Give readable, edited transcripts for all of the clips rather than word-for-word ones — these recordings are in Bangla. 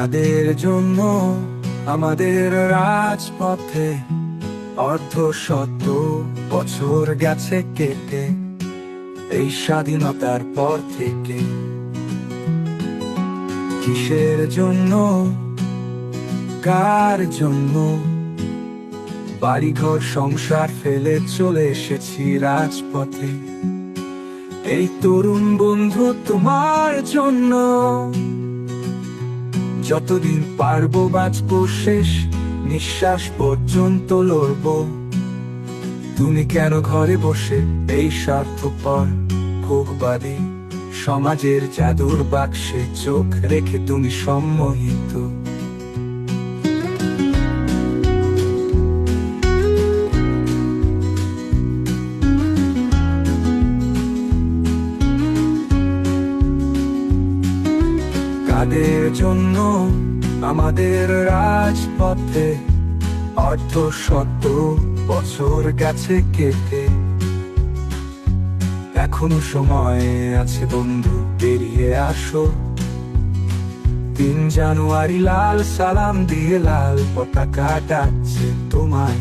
কাদের জন্য আমাদের রাজপথে অর্ধশত বছর গেছে কেটে, এই স্বাধীনতার পর থেকে। কিসের জন্য, কার জন্য বাড়িঘর সংসার ফেলে চলে এসেছি রাজপথে? এই তরুণ বন্ধু তোমার জন্য। যতদিন পারবো বাঁচবো, শেষ নিঃশ্বাস পর্যন্ত লড়বো। তুমি কেন ঘরে বসে এই স্বার্থপর ভোগবাদী সমাজের জাদুর বাক্সে চোখ রেখে তুমি সম্মোহিত? কাদের জন্য আমাদের রাজপথে অর্ধশত বছর গেছে কেটে, এখনো সময় আছে বন্ধু, বেরিয়ে আসো। 3 জানুয়ারি লাল সালাম দিয়ে লাল পতাকা ডাকছে তোমায়।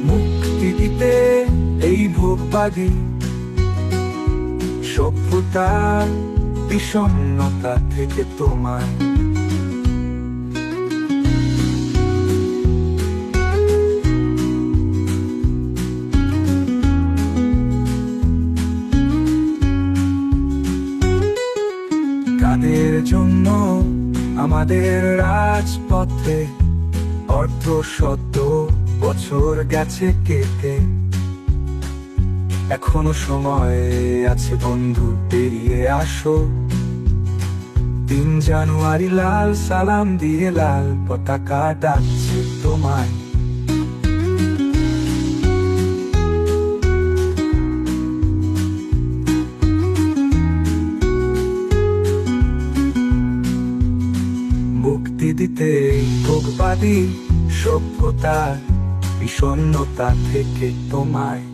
মুক্তি দিতে এই ভোগবাদী সভ্যতার বিষণ্ণতা থেকে তোমায়। কাদের জন্য আমাদের রাজপথে অর্ধশত বছর গেছে কেটে, এখনো সময় আছে বন্ধু, বেরিয়ে আসো। 3 জানুয়ারি লাল সালাম দিয়ে লাল পতাকা ডাকছে তোমায়। মুক্তি দিতে ভোগবাদী সভ্যতার বিষণ্ণতা থেকে তোমায়।